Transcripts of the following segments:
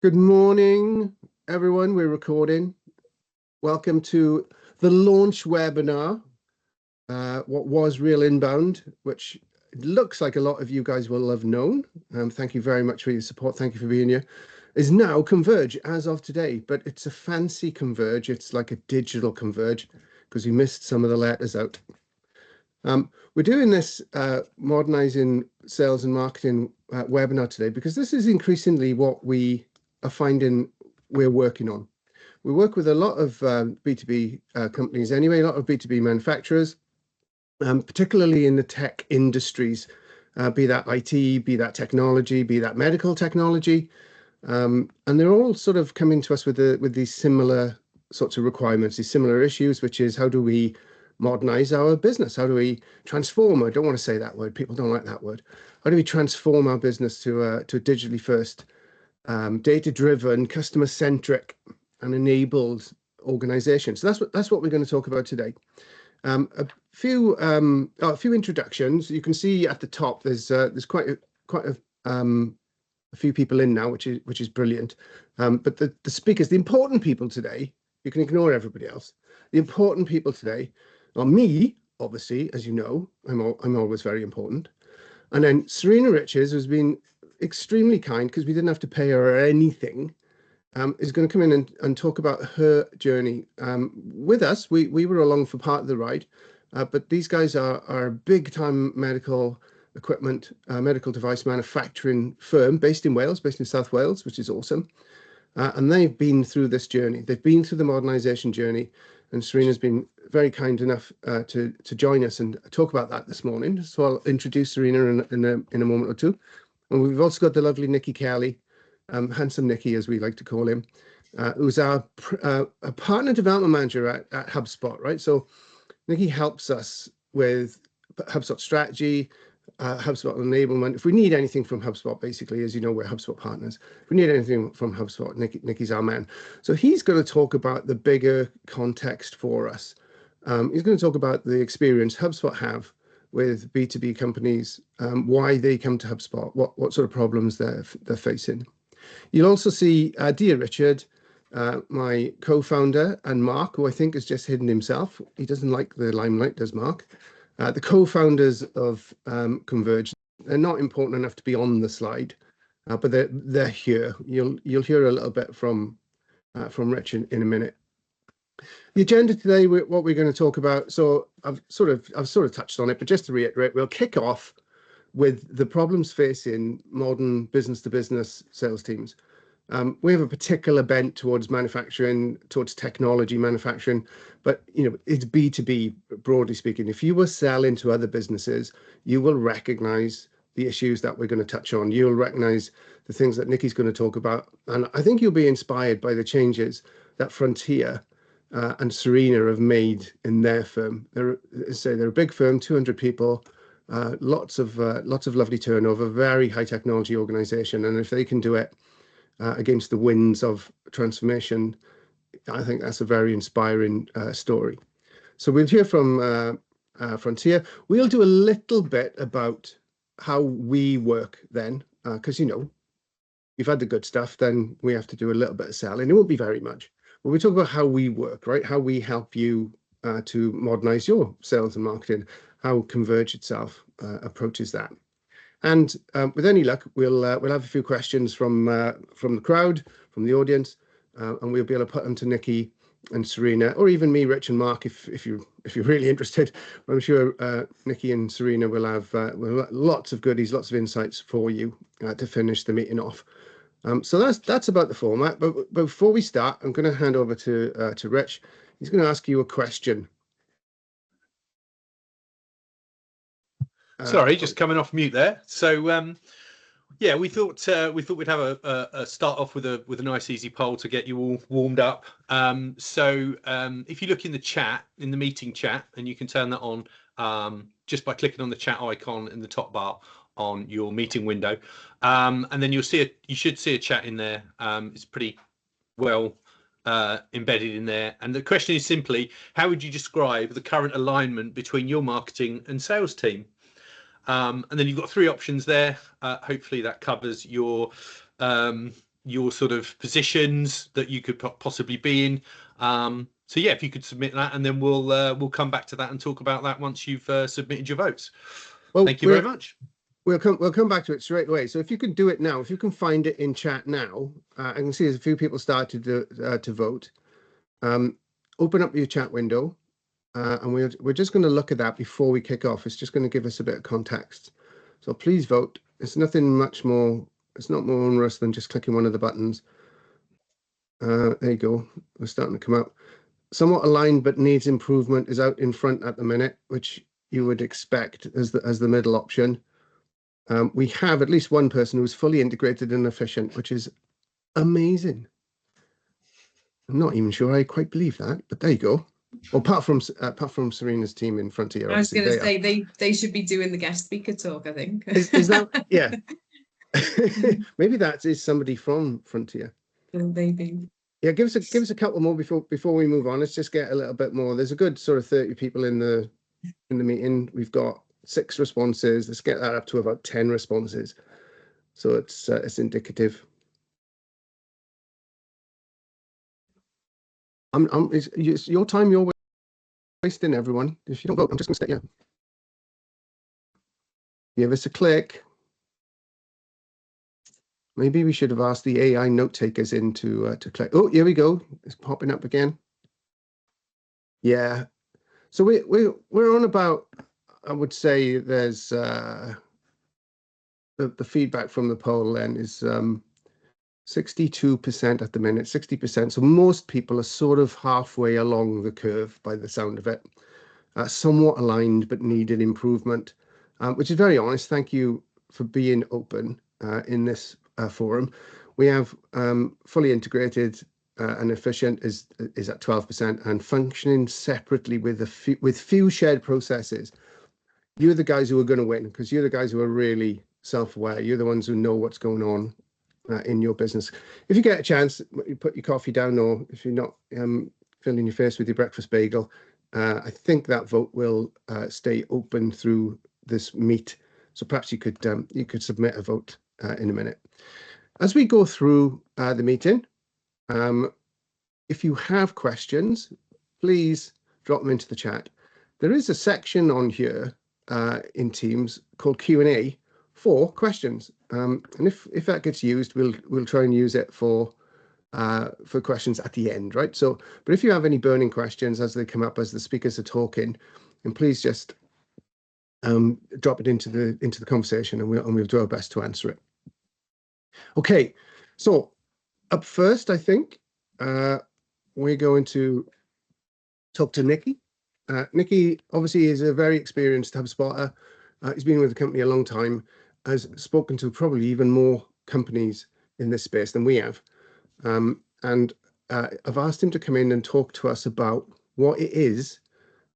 Good morning, everyone. We're recording. Welcome to the launch webinar, what was Real Inbound, which looks like a lot of you guys will have known. Thank you very much for your support. Thank you for being here. Is now Converge as of today, but it's a fancy Converge. It's like a digital Converge because we missed some of the letters out. We're doing this Modernising Sales and Marketing webinar today because this is increasingly what we are finding we're working on. We work with a lot of B2B companies anyway, a lot of B2B manufacturers, particularly in the tech industries, be that IT, be that technology, be that medical technology. And they're all sort of coming to us with these similar sorts of requirements, these similar issues, which is how do we modernize our business? How do we transform? I don't want to say that word. People don't like that word. How do we transform our business to a digitally first, data-driven, customer-centric, and enabled organization? So that's what we're going to talk about today. A few introductions. You can see at the top there's quite a few people in now, which is brilliant. But the speakers, the important people today, you can ignore everybody else. The important people today are me, obviously, as you know. I'm always very important. And then Serena Riches, who's been extremely kind because we didn't have to pay her anything, is going to come in and talk about her journey with us. We were along for part of the ride, but these guys are a big-time medical equipment, medical device manufacturing firm based in Wales, based in South Wales, which is awesome. And they've been through this journey. They've been through the modernisation journey, and Serena's been very kind enough to join us and talk about that this morning. So I'll introduce Serena in a moment or two. And we've also got the lovely Nikki Kelly, handsome Nikki, as we like to call him, who's our a partner development manager at HubSpot, right? So Nikki helps us with HubSpot strategy, HubSpot enablement. If we need anything from HubSpot, basically, as you know, we're HubSpot partners. If we need anything from HubSpot, Nikki's our man. So he's going to talk about the bigger context for us. He's going to talk about the experience HubSpot have with B2B companies, why they come to HubSpot, what sort of problems they're facing. You'll also see Dear Richard, my co-founder, and Mark, who I think has just hidden himself. He doesn't like the limelight, does Mark? The co-founders of Converge. They're not important enough to be on the slide, but they're here. You'll hear a little bit from Rich in a minute. The agenda today, what we're going to talk about. So I've sort of touched on it, but just to reiterate, we'll kick off with the problems facing modern business-to-business sales teams. We have a particular bent towards manufacturing, towards technology manufacturing, but it's B2B, broadly speaking. If you were selling to other businesses, you will recognize the issues that we're going to touch on. You'll recognize the things that Nikki's going to talk about. And I think you'll be inspired by the changes that Frontier and Serena have made in their firm. They're a big firm, 200 people, lots of lovely turnover, very high technology organization. And if they can do it against the winds of transformation, I think that's a very inspiring story. So we'll hear from Frontier. We'll do a little bit about how we work then, because you've had the good stuff, then we have to do a little bit of selling. It won't be very much. But we talk about how we work, right? How we help you to modernize your sales and marketing, how Converge itself approaches that. And with any luck, we'll have a few questions from the crowd, from the audience, and we'll be able to put them to Nikki and Serena, or even me, Rich, and Mark, if you're really interested. I'm sure Nikki and Serena will have lots of goodies, lots of insights for you to finish the meeting off. So that's about the format. But before we start, I'm going to hand over to Rich. He's going to ask you a question. Sorry, just coming off mute there. So yeah, we thought we'd have a start off with a nice easy poll to get you all warmed up. So if you look in the chat, in the meeting chat, and you can turn that on just by clicking on the chat icon in the top bar on your meeting window, and then you should see a chat in there. It's pretty well embedded in there, and the question is simply, how would you describe the current alignment between your marketing and sales team? And then you've got three options there. Hopefully that covers your your sort of positions that you could possibly be in. So yeah, if you could submit that, and then we'll come back to that and talk about that once you've submitted your votes. Well, thank you very much. We'll come back to it straight away. So if you can do it now, if you can find it in chat now, I can see there's a few people started to vote. Open up your chat window, and we're just going to look at that before we kick off. It's just going to give us a bit of context. So please vote. It's nothing much more. It's not more onerous than just clicking one of the buttons. There you go. We're starting to come out. Somewhat aligned but needs improvement is out in front at the minute, which you would expect as the middle option. We have at least one person who's fully integrated and efficient, which is amazing. I'm not even sure I quite believe that, but there you go. Well, apart from Serena's team in Frontier, I was going to say they should be doing the guest speaker talk. I think is that yeah. Maybe that is somebody from Frontier. Maybe. Yeah, give us a couple more before we move on. Let's just get a little bit more. There's a good sort of 30 people in the meeting. We've got 6 responses. Let's get that up to about 10 responses. So it's indicative. It's your time you're wasting, everyone. If you don't vote, I'm just going to say, give us a click. Maybe we should have asked the AI note takers in to click. Oh, here we go. It's popping up again. Yeah. So we're on about, I would say there's the feedback from the poll then is 62% at the minute, 60%. So most people are sort of halfway along the curve by the sound of it. Somewhat aligned but needed improvement, which is very honest. Thank you for being open in this forum. We have fully integrated and efficient is at 12%, and functioning separately with few shared processes. You're the guys who are going to win, because you're the guys who are really self-aware. You're the ones who know what's going on in your business. If you get a chance, you put your coffee down, or if you're not filling your face with your breakfast bagel, I think that vote will stay open through this meet. So perhaps you could submit a vote in a minute. As we go through the meeting, if you have questions, please drop them into the chat. There is a section on here in Teams called Q&A for questions, and if that gets used, we'll try and use it for questions at the end, right? So, but if you have any burning questions as they come up as the speakers are talking, then please just drop it into the conversation, and we'll do our best to answer it. Okay, so up first, I think we're going to talk to Nikki. Nikki obviously is a very experienced HubSpotter. He's been with the company a long time, has spoken to probably even more companies in this space than we have. And I've asked him to come in and talk to us about what it is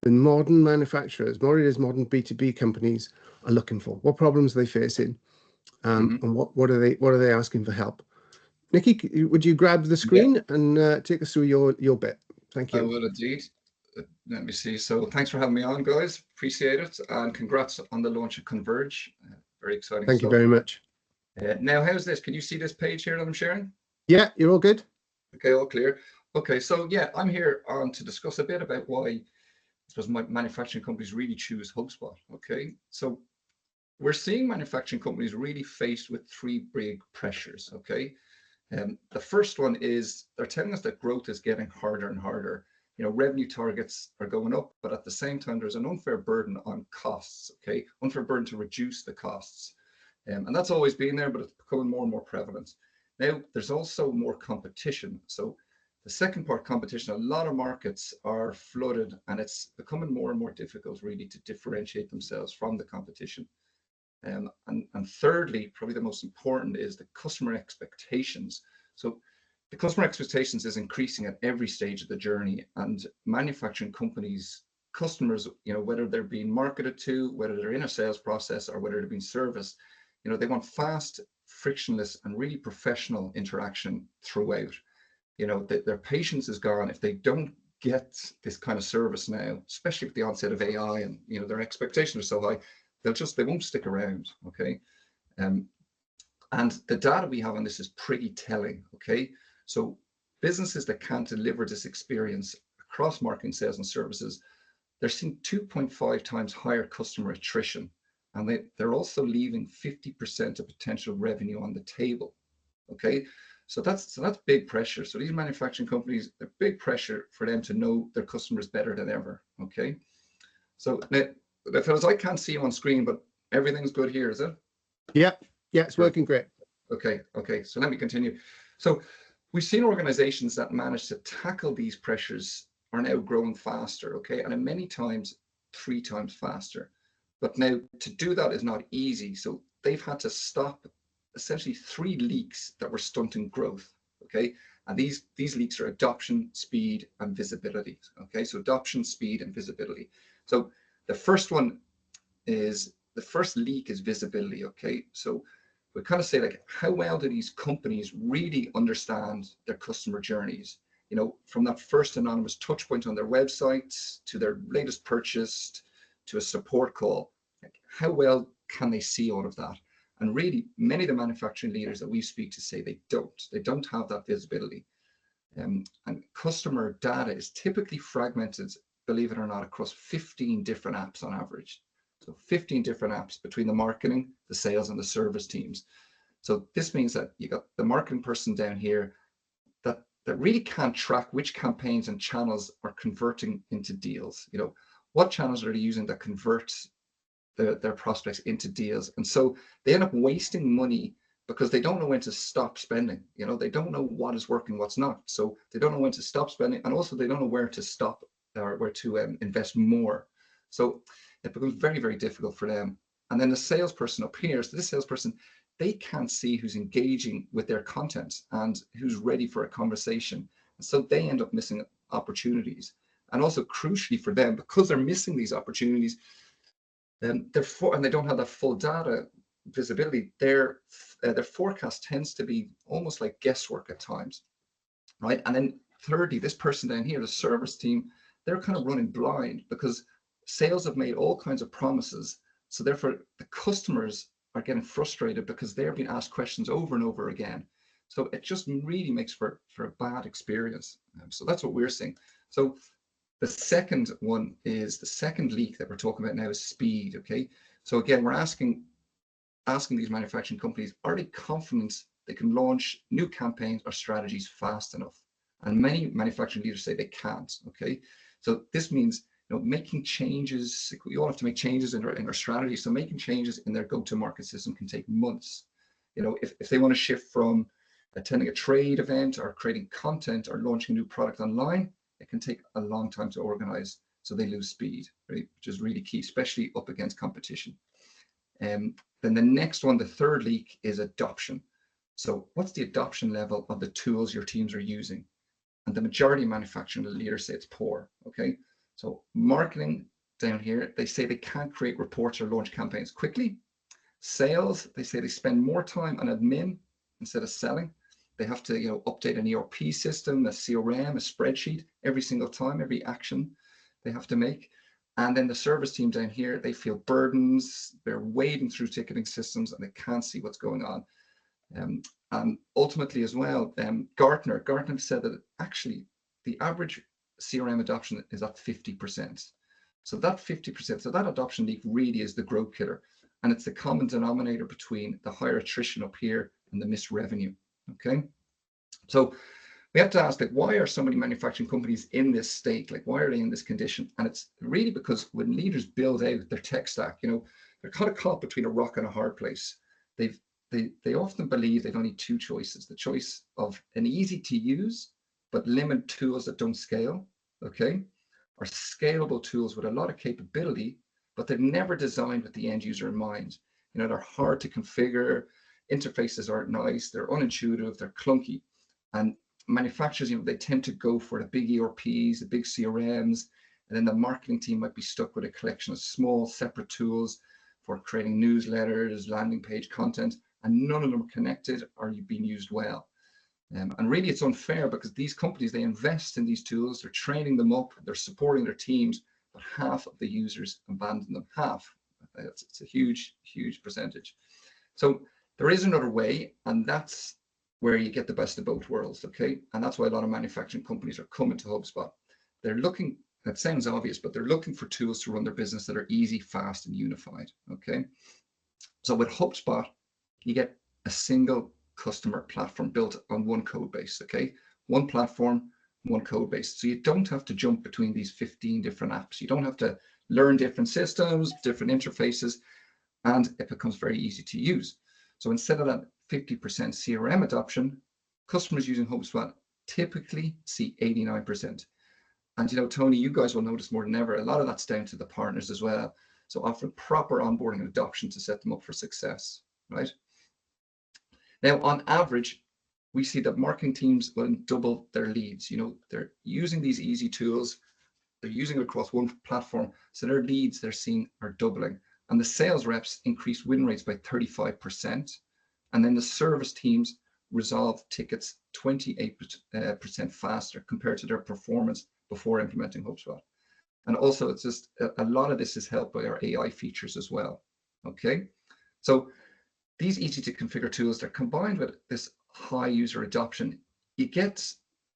the modern manufacturers, modern B2B companies are looking for. What problems are they facing? And what are they asking for help? Nikki, would you grab the screen and take us through your bit? Thank you. I will indeed. Let me see. So thanks for having me on, guys. Appreciate it. And congrats on the launch of Converge. Very exciting Thank you very much. Now, how's this? Can you see this page here that I'm sharing? Yeah, you're all good. Okay, all clear. Okay, so yeah, I'm here to discuss a bit about why I suppose manufacturing companies really choose HubSpot. Okay, so we're seeing manufacturing companies really faced with 3 big pressures. Okay, the first one is they're telling us that growth is getting harder and harder. You know, revenue targets are going up, but at the same time, there's an unfair burden on costs. Okay, unfair burden to reduce the costs, and that's always been there, but it's becoming more and more prevalent. Now, there's also more competition. So the second part, competition, a lot of markets are flooded, and it's becoming more and more difficult really to differentiate themselves from the competition. And thirdly, probably the most important, is the customer expectations. So the customer expectations is increasing at every stage of the journey, and manufacturing companies, customers, you know, whether they're being marketed to, whether they're in a sales process, or whether they're being serviced, you know, they want fast, frictionless, and really professional interaction throughout. You know, their patience is gone if they don't get this kind of service now, especially with the onset of AI, and you know, their expectations are so high, they won't stick around. Okay, And the data we have on this is pretty telling, okay? So businesses that can't deliver this experience across marketing, sales, and services, they're seeing 2.5 times higher customer attrition. And they're also leaving 50% of potential revenue on the table, okay? So that's big pressure. So these manufacturing companies, they're big pressure for them to know their customers better than ever, okay? So now, fellas, I can't see you on screen, but everything's good here, is it? Yep. Yeah, it's working great. Okay. So let me continue. So we've seen organizations that manage to tackle these pressures are now growing faster, okay? And many times, 3 times faster. But now to do that is not easy. So they've had to stop essentially 3 leaks that were stunting growth, okay? And these leaks are adoption, speed, and visibility, okay? So adoption, speed, and visibility. So the first leak is visibility, okay? So we kind of say, like, how well do these companies really understand their customer journeys? You know, from that first anonymous touch point on their websites to their latest purchase to a support call, like, how well can they see all of that? And really, many of the manufacturing leaders that we speak to say they don't have that visibility. And customer data is typically fragmented, believe it or not, across 15 different apps on average. So 15 different apps between the marketing, the sales, and the service teams. So this means that you got the marketing person down here that really can't track which campaigns and channels are converting into deals. You know, what channels are they using that convert their prospects into deals? And so they end up wasting money because they don't know when to stop spending. You know, they don't know what is working, what's not. So they don't know when to stop spending, and also they don't know where to stop or where to invest more. So it becomes very, very difficult for them. And then the salesperson up here, so this salesperson, they can't see who's engaging with their content and who's ready for a conversation. And so they end up missing opportunities. And also crucially for them, because they're missing these opportunities, and they don't have that full data visibility, their forecast tends to be almost like guesswork at times, right? And then thirdly, this person down here, the service team, they're kind of running blind because sales have made all kinds of promises. So therefore, the customers are getting frustrated because they're being asked questions over and over again. So it just really makes for a bad experience. So that's what we're seeing. So the second one is the second leak that we're talking about now is speed, okay? So again, we're asking these manufacturing companies, are they confident they can launch new campaigns or strategies fast enough? And many manufacturing leaders say they can't, okay? So this means, you know, making changes, we all have to make changes in our strategy. So making changes in their go-to-market system can take months. You know, if they want to shift from attending a trade event or creating content or launching a new product online, it can take a long time to organize. So they lose speed, right? Which is really key, especially up against competition. Then the next one, the third leak, is adoption. So what's the adoption level of the tools your teams are using? And the majority of manufacturing leaders say it's poor, okay? So marketing down here, they say they can't create reports or launch campaigns quickly. Sales, they say they spend more time on admin instead of selling. They have to, you know, update an ERP system, a CRM, a spreadsheet every single time, every action they have to make. And then the service team down here, they feel burdens, they're wading through ticketing systems and they can't see what's going on. And ultimately as well, Gartner said that actually the average CRM adoption is at 50%. So that 50%, so that adoption leak really is the growth killer. And it's the common denominator between the higher attrition up here and the missed revenue, okay? So we have to ask, like, why are so many manufacturing companies in this state? Like, why are they in this condition? And it's really because when leaders build out their tech stack, you know, they're kind of caught between a rock and a hard place. They often believe they've only 2 choices: the choice of an easy to use but limited tools that don't scale, okay, or scalable tools with a lot of capability, but they're never designed with the end user in mind. You know, they're hard to configure, interfaces aren't nice, they're unintuitive, they're clunky. And manufacturers, you know, they tend to go for the big ERPs, the big CRMs, and then the marketing team might be stuck with a collection of small separate tools for creating newsletters, landing page content, and none of them are connected or being used well. And really it's unfair because these companies, they invest in these tools, they're training them up, they're supporting their teams, but half of the users abandon them. Half. It's a huge, huge percentage. So There is another way, and that's where you get the best of both worlds, okay? And that's why a lot of manufacturing companies are coming to HubSpot. They're looking, it sounds obvious, but they're looking for tools to run their business that are easy, fast, and unified, okay? So with HubSpot, you get a single customer platform built on one code base, okay? One platform, one code base. So you don't have to jump between these 15 different apps. You don't have to learn different systems, different interfaces, and it becomes very easy to use. So instead of that 50% CRM adoption, customers using HubSpot typically see 89%. And you know, Tony, you guys will notice more than ever, a lot of that's down to the partners as well. So offering proper onboarding and adoption to set them up for success, right? Now, on average, we see that marketing teams will double their leads. You know, they're using these easy tools, they're using it across one platform, so their leads they're seeing are doubling. And the sales reps increase win rates by 35%. And then the service teams resolve tickets 28% faster compared to their performance before implementing HubSpot. And also, it's just a lot of this is helped by our AI features as well. Okay, so these easy to configure tools, they're combined with this high user adoption, you get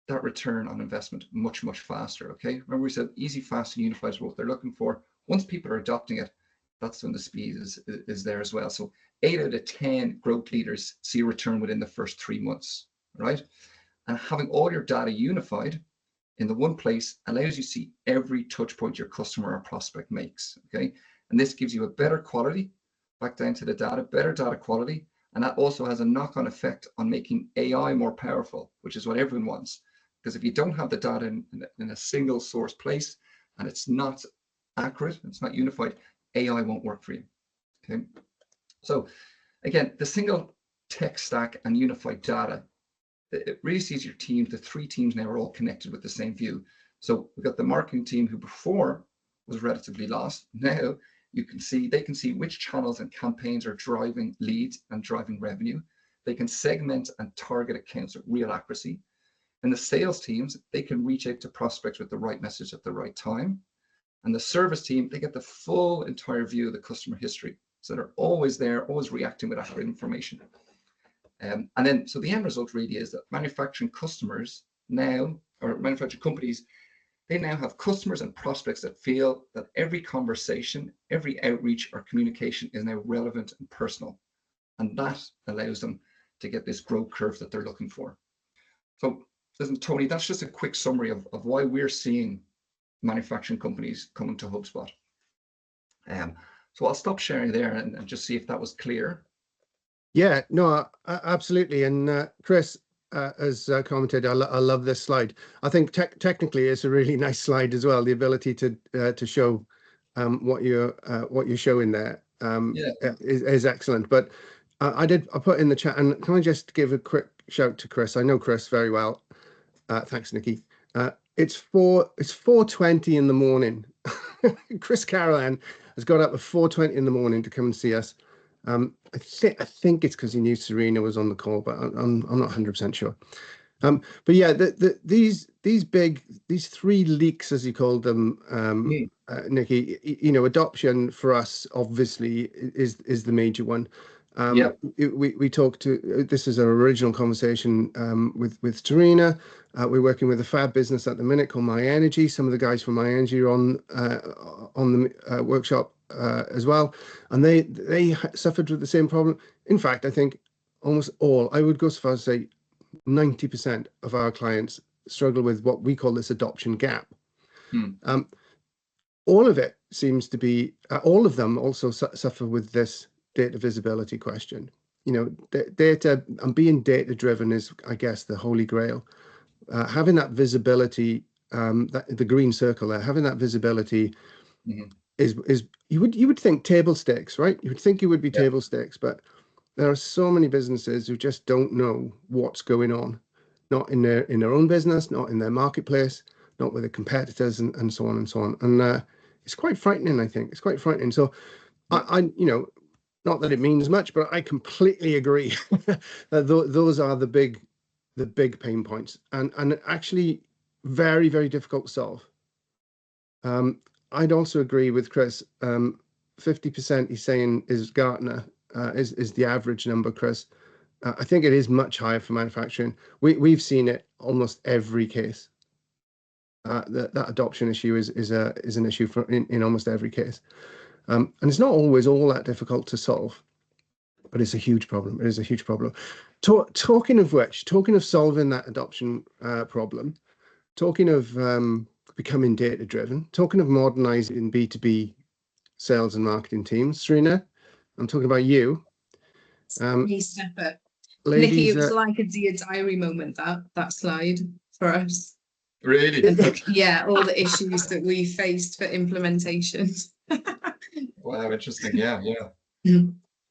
that return on investment much, much faster. Okay, remember we said easy, fast, and unified is what they're looking for. Once people are adopting it, that's when the speed is there as well. So 8 out of 10 growth leaders see a return within the first 3 months, right? And having all your data unified in the one place allows you to see every touch point your customer or prospect makes, okay? And this gives you a better quality, back down to the data, better data quality, and that also has a knock-on effect on making AI more powerful, which is what everyone wants. Because if you don't have the data in a single source place and it's not accurate, it's not unified, AI won't work for you, okay? So again, the single tech stack and unified data, it really sees your team, the 3 teams now are all connected with the same view. So we've got the marketing team who before was relatively lost. Now you can see, they can see which channels and campaigns are driving leads and driving revenue. They can segment and target accounts with real accuracy. And the sales teams, they can reach out to prospects with the right message at the right time. And the service team, they get the full entire view of the customer history. So they're always there, always reacting with accurate information. And then, so the end result really is that manufacturing customers now, or manufacturing companies, they now have customers and prospects that feel that every conversation, every outreach or communication is now relevant and personal. And that allows them to get this growth curve that they're looking for. So listen, Tony, that's just a quick summary of why we're seeing manufacturing companies coming to HubSpot. So I'll stop sharing there and just see if that was clear. Yeah, no, absolutely. And Chris, as commented, I love this slide. I think technically it's a really nice slide as well. The ability to show what you're showing there is excellent. But I put in the chat, and can I just give a quick shout to Chris? I know Chris very well. Thanks, Nikki. It's 4:20 in the morning. Chris Carolan has got up at 4:20 in the morning to come and see us. I think it's because he knew Serena was on the call, but I'm not 100% sure. But yeah, these 3 leaks, as you called them, Nikki, you know, adoption for us obviously is the major one. We talked to, this is our original conversation with Serena. We're working with a fab business at the minute called My Energy. Some of the guys from My Energy are on the workshop as well, and they suffered with the same problem. In fact, I think almost all, I would go so far as to say 90% of our clients struggle with what we call this adoption gap. All of it seems to be, all of them also suffer with this data visibility question. You know, data and being data driven is, I guess, the holy grail. Having that visibility, the green circle there, having that visibility is you would think table stakes, right? You would think it would be table stakes, but there are so many businesses who just don't know what's going on, not in their own business, not in their marketplace, not with the competitors, and so on and so on. And it's quite frightening. I think it's quite frightening. So I you know, not that it means much, but I completely agree that those are the big pain points, and actually very, very difficult to solve. I'd also agree with Chris. 50% he's saying is Gartner. is the average number, Chris. I think it is much higher for manufacturing. We've seen it almost every case. That adoption issue is an issue in almost every case, and it's not always all that difficult to solve, but it's a huge problem. It is a huge problem. Talking of which, talking of solving that adoption problem, talking of becoming data driven, talking of modernizing B2B sales and marketing teams, Serena, I'm talking about you. Stepper. Ladies, Nikki, it was like a Dear Diary moment, that slide for us. Really? Yeah, all the issues that we faced for implementation. Wow, interesting. Yeah, yeah.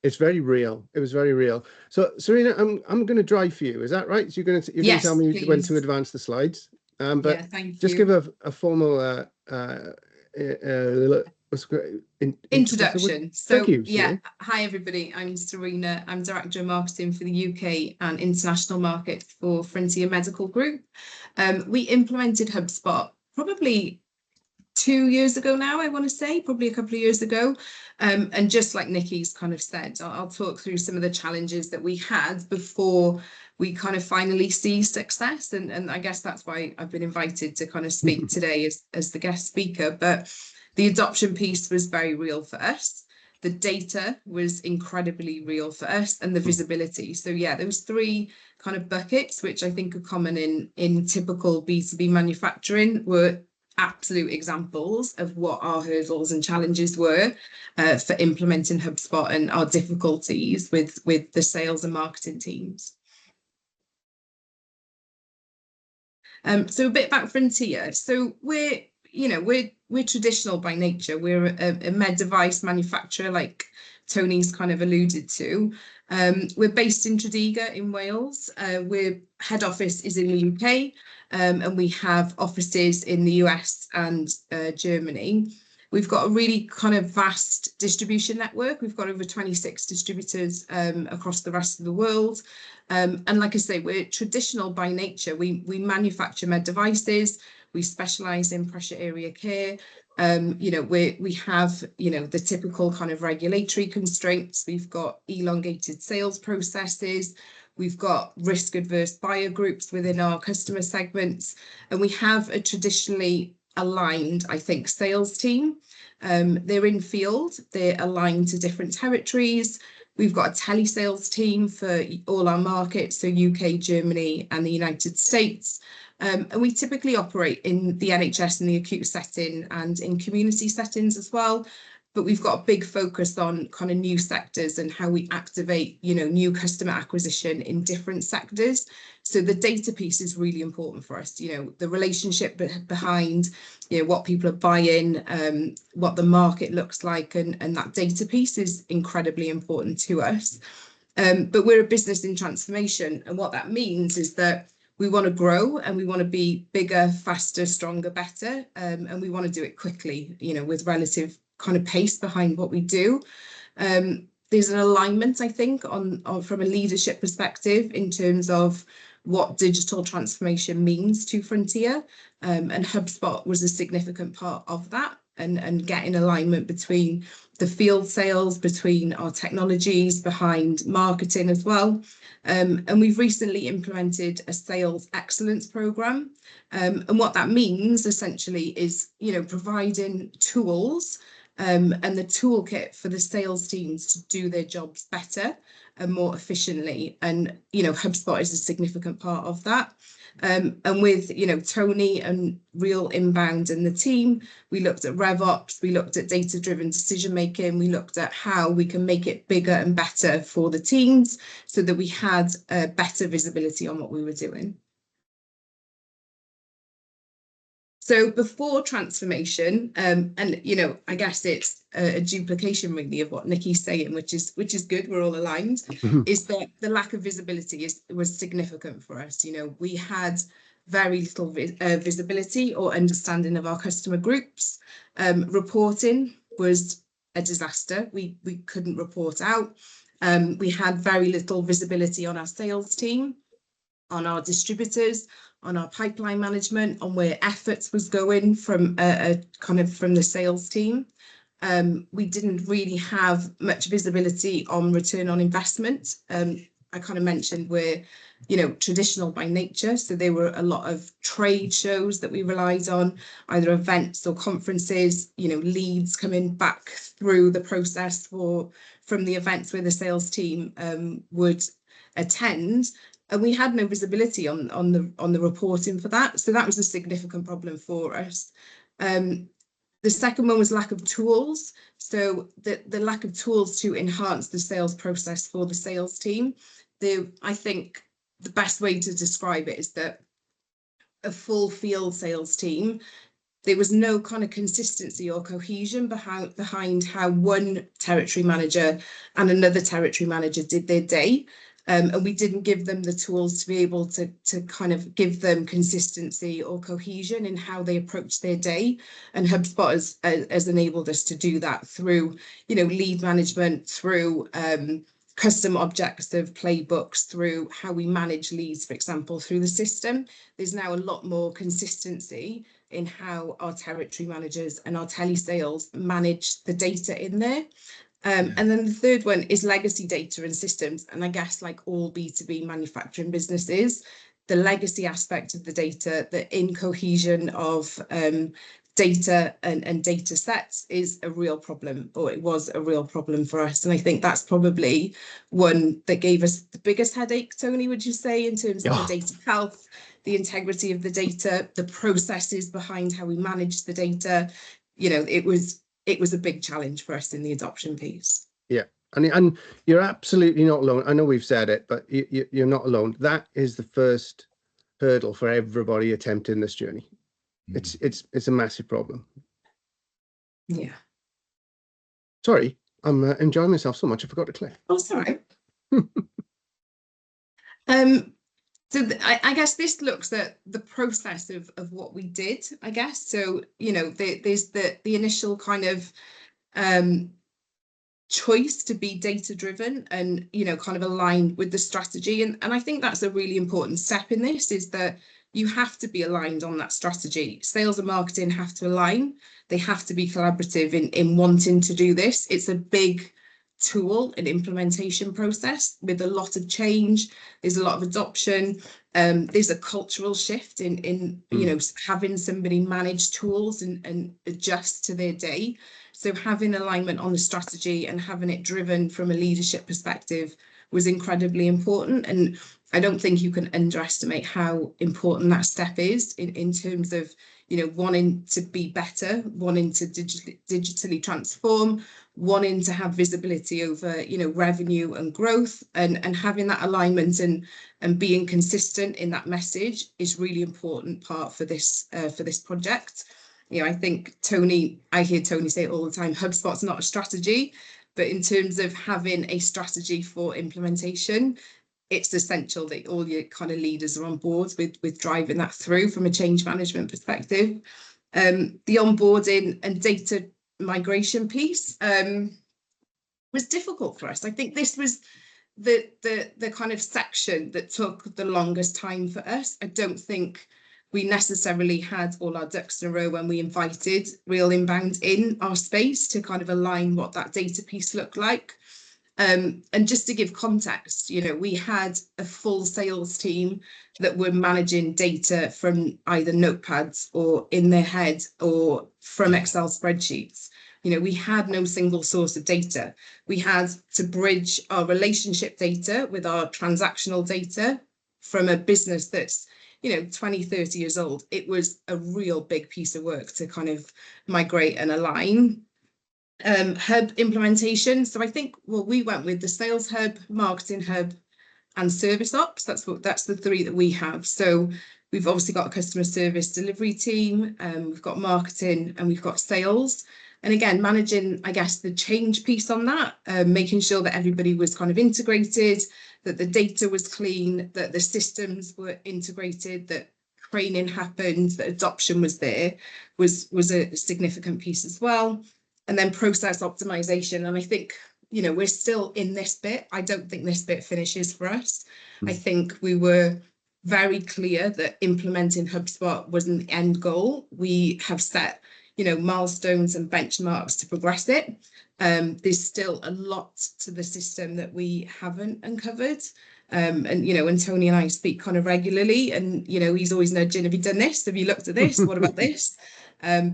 It's very real. It was very real. So, Serena, I'm going to drive for you. Is that right? So you're going to tell me when to advance the slides. But yeah, thank just you. give a formal introduction. So thank you, yeah, hi everybody. I'm Serena. I'm Director of Marketing for the UK and International Market for Frontier Medical Group. We implemented HubSpot probably 2 years ago now, I want to say, probably a couple of years ago. And just like Nikki's kind of said, I'll talk through some of the challenges that we had before we kind of finally see success. And I guess that's why I've been invited to kind of speak today as the guest speaker. But the adoption piece was very real for us. The data was incredibly real for us, and the visibility. So yeah, those three kind of buckets, which I think are common in typical B2B manufacturing, were absolute examples of what our hurdles and challenges were for implementing HubSpot and our difficulties with the sales and marketing teams. So a bit about Frontier. So we're traditional by nature. We're a med device manufacturer, like Tony's kind of alluded to. We're based in Tredegar in Wales. We're head office is in the UK, and we have offices in the US and Germany. We've got a really kind of vast distribution network. We've got over 26 distributors across the rest of the world. And like I say, we're traditional by nature. We manufacture med devices. We specialize in pressure area care. We have, the typical kind of regulatory constraints. We've got elongated sales processes. We've got risk adverse buyer groups within our customer segments. And we have a traditionally aligned, I think, sales team. They're in field, they're aligned to different territories. We've got a telesales team for all our markets, so UK, Germany, and the United States. And we typically operate in the NHS and the acute setting and in community settings as well. But we've got a big focus on kind of new sectors and how we activate, new customer acquisition in different sectors. So the data piece is really important for us, the relationship behind, what people are buying, what the market looks like, and that data piece is incredibly important to us. But we're a business in transformation. And what that means is that we want to grow and we want to be bigger, faster, stronger, better. And we want to do it quickly, with relative kind of pace behind what we do. There's an alignment, I think, on from a leadership perspective in terms of what digital transformation means to Frontier. And HubSpot was a significant part of that, and getting alignment between the field sales, between our technologies, behind marketing as well. And we've recently implemented a sales excellence program. And what that means essentially is, providing tools and the toolkit for the sales teams to do their jobs better and more efficiently. And, HubSpot is a significant part of that. And with, Tony and Real Inbound and the team, we looked at RevOps, we looked at data-driven decision-making, we looked at how we can make it bigger and better for the teams so that we had better visibility on what we were doing. So before transformation, and I guess it's a duplication really of what Nikki's saying, which is good. We're all aligned. Is that the lack of visibility was significant for us. We had very little visibility or understanding of our customer groups. Reporting was a disaster. We couldn't report out. We had very little visibility on our sales team, on our distributors, on our pipeline management, on where efforts was going from from the sales team. we didn't really have much visibility on return on investment. I kind of mentioned we're, traditional by nature. So there were a lot of trade shows that we relied on, either events or conferences, leads coming back through the process from the events where the sales team would attend. And we had no visibility on the reporting for that. So that was a significant problem for us. The second one was lack of tools. So the lack of tools to enhance the sales process for the sales team. I think the best way to describe it is that a full field sales team, there was no kind of consistency or cohesion behind how one territory manager and another territory manager did their day. And we didn't give them the tools to be able to kind of give them consistency or cohesion in how they approach their day. And HubSpot has enabled us to do that through, lead management, through custom objective playbooks, through how we manage leads, for example, through the system. There's now a lot more consistency in how our territory managers and our telesales manage the data in there. And then the third one is legacy data and systems. And I guess like all B2B manufacturing businesses, the legacy aspect of the data, the incohesion of data and data sets is a real problem, or it was a real problem for us. And I think that's probably one that gave us the biggest headache, Tony, would you say, in terms of the data health, the integrity of the data, the processes behind how we manage the data. It was a big challenge for us in the adoption piece. Yeah, and you're absolutely not alone. I know we've said it, but you're not alone. That is the first hurdle for everybody attempting this journey. It's a massive problem. Yeah. Sorry, I'm enjoying myself so much I forgot to click. Oh, sorry. So I guess this looks at the process of what we did, I guess. So, there's the initial kind of choice to be data driven and, kind of aligned with the strategy. And I think that's a really important step in this, is that you have to be aligned on that strategy. Sales and marketing have to align. They have to be collaborative in wanting to do this. It's a big tool and implementation process with a lot of change. There's a lot of adoption. There's a cultural shift in having somebody manage tools and adjust to their day. So having alignment on the strategy and having it driven from a leadership perspective was incredibly important. And I don't think you can underestimate how important that step is in terms of, wanting to be better, wanting to digitally transform, wanting to have visibility over, revenue and growth, and having that alignment and being consistent in that message is really important part for this project. I think I hear Tony say it all the time, HubSpot's not a strategy, but in terms of having a strategy for implementation, it's essential that all your kind of leaders are on board with driving that through from a change management perspective. The onboarding and data migration piece was difficult for us. I think this was the kind of section that took the longest time for us. I don't think we necessarily had all our ducks in a row when we invited real inbound in our space to kind of align what that data piece looked like. And just to give context, we had a full sales team that were managing data from either notepads or in their head or from Excel spreadsheets. We had no single source of data. We had to bridge our relationship data with our transactional data from a business that's 20, 30 years old. It was a real big piece of work to kind of migrate and align. Hub implementation. So I think we went with the sales hub, marketing hub, and service ops. That's the three that we have. So we've obviously got a customer service delivery team, we've got marketing, and we've got sales. And again, managing, I guess, the change piece on that, making sure that everybody was kind of integrated, that the data was clean, that the systems were integrated, that training happened, that adoption was there, was a significant piece as well. And then process optimization. And I think, we're still in this bit. I don't think this bit finishes for us. I think we were very clear that implementing HubSpot wasn't the end goal. We have set, you know, milestones and benchmarks to progress it. There's still a lot to the system that we haven't uncovered. And, you know, and Tony and I speak kind of regularly, and, you know, he's always nudging, have you done this? Have you looked at this? What about this?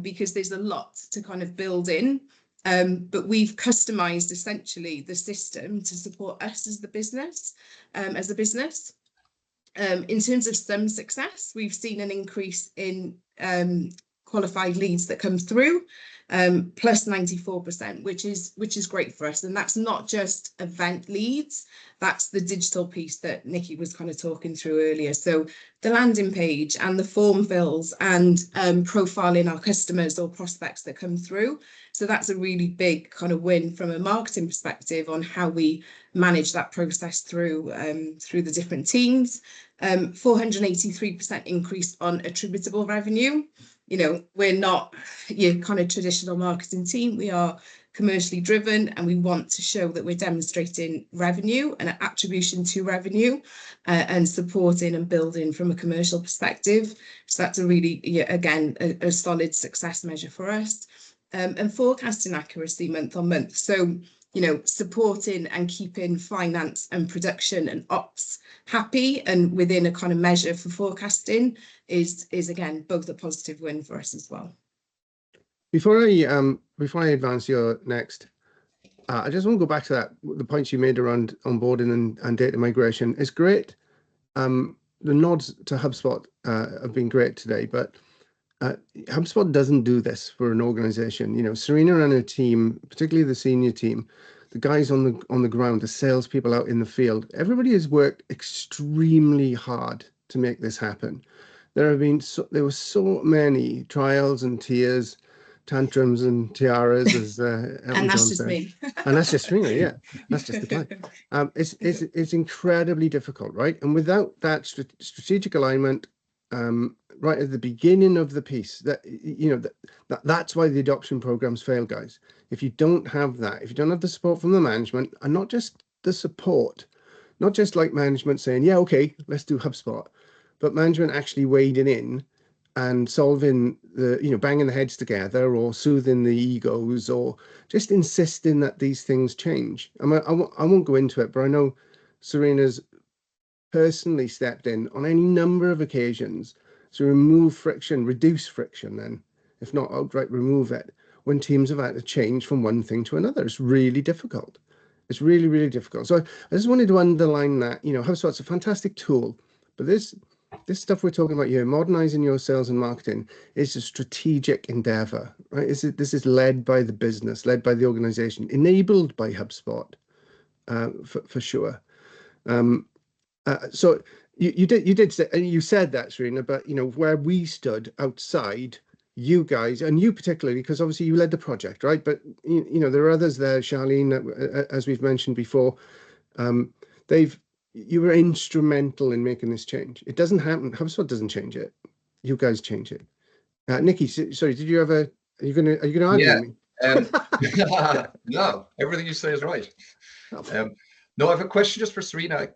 Because there's a lot to kind of build in. But we've customized essentially the system to support us as the business, as a business. In terms of some success, we've seen an increase in qualified leads that come through, plus 94%, which is great for us. And that's not just event leads, that's the digital piece that Nikki was kind of talking through earlier. So the landing page and the form fills and profiling our customers or prospects that come through. So that's a really big kind of win from a marketing perspective on how we manage that process through the different teams. 483% increase on attributable revenue. You know, we're not your kind of traditional marketing team. We are commercially driven, and we want to show that we're demonstrating revenue and attribution to revenue, and supporting and building from a commercial perspective. So that's a really, yeah, again, a solid success measure for us. And forecasting accuracy month on month. So, you know, supporting and keeping finance and production and ops happy and within a kind of measure for forecasting is again both a positive win for us as well. Before I advance your next, I just want to go back to that, the points you made around onboarding and data migration. It's great. The nods to HubSpot have been great today, but HubSpot doesn't do this for an organization. You know, Serena and her team, particularly the senior team, the guys on the ground, the salespeople out in the field, everybody has worked extremely hard to make this happen. There were so many trials and tears, tantrums and tiaras, as And that's just me. And that's just me, yeah. That's just the client. It's incredibly difficult, right? And without that strategic alignment, right at the beginning of the piece, that, you know, that's why the adoption programs fail, guys. If you don't have that, if you don't have the support from the management, and not just the support, not just like management saying, yeah, okay, let's do HubSpot, but management actually wading in and solving the, you know, banging the heads together or soothing the egos or just insisting that these things change. I won't go into it, but I know Serena's personally stepped in on any number of occasions to remove friction, reduce friction, then, if not outright remove it, when teams have had to change from one thing to another. It's really difficult. It's really, really difficult. So I just wanted to underline that, you know, HubSpot's a fantastic tool, but this stuff we're talking about here, modernizing your sales and marketing, is a strategic endeavor, right? This is led by the business, led by the organization, enabled by HubSpot, for sure. So you did say, and you said that, Serena, but, you know, where we stood outside, you guys, and you particularly, because obviously you led the project, right? But you know, there are others there, Charlene, as we've mentioned before. You were instrumental in making this change. It doesn't happen. HubSpot doesn't change it. You guys change it. Nikki, sorry, did you have are you gonna argue with me? No, everything you say is right. No, I have a question just for Serena.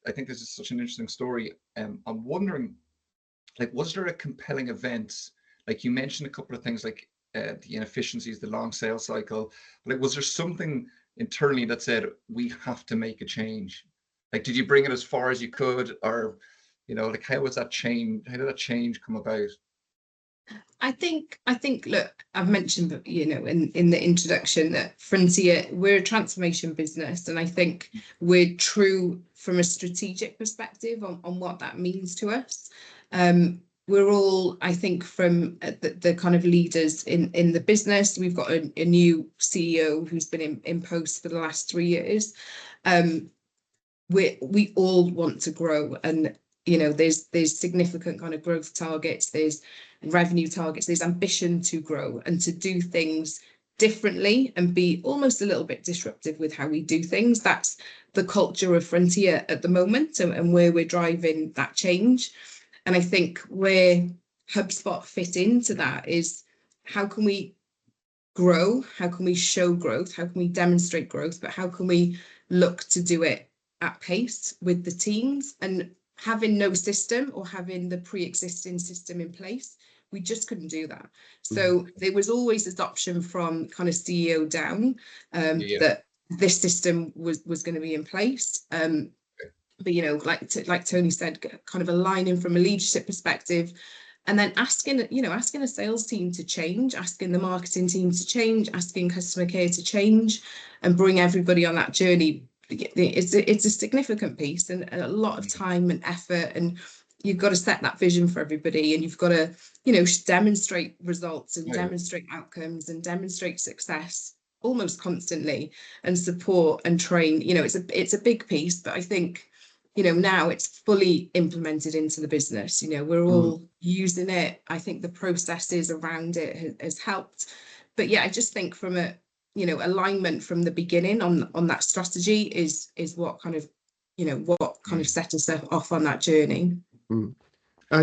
I think this is such an interesting story. I'm wondering, like, was there a compelling event? Like, you mentioned a couple of things, like the inefficiencies, the long sales cycle. Like, was there something internally that said we have to make a change? Like, did you bring it as far as you could, or, you know, like, how was that change? How did that change come about? I think, look, I've mentioned, you know, in the introduction that Frontier, we're a transformation business, and I think we're true from a strategic perspective on what that means to us. We're all, I think, from the kind of leaders in the business. We've got a new CEO who's been in post for the last 3 years. We all want to grow, and, you know, there's significant kind of growth targets, there's revenue targets, there's ambition to grow and to do things differently and be almost a little bit disruptive with how we do things. That's the culture of Frontier at the moment, and where we're driving that change. And I think where HubSpot fit into that is, how can we grow? How can we show growth? How can we demonstrate growth? But how can we look to do it at pace with the teams? And having no system or having the pre-existing system in place We just couldn't do that. So there was always adoption from kind of CEO down, that this system was going to be in place. But, you know, like Tony said, kind of aligning from a leadership perspective, and then asking a sales team to change, asking the marketing team to change, asking customer care to change, and bring everybody on that journey. It's a significant piece and a lot of time and effort, and you've got to set that vision for everybody, and you've got to, you know, demonstrate results and demonstrate outcomes and demonstrate success almost constantly, and support and train. You know, it's a big piece, but I think, you know, now it's fully implemented into the business. You know, we're all using it. I think the processes around it has helped. But yeah, I just think from a, you know, alignment from the beginning on that strategy is what kind of, you know, what kind of set us off on that journey.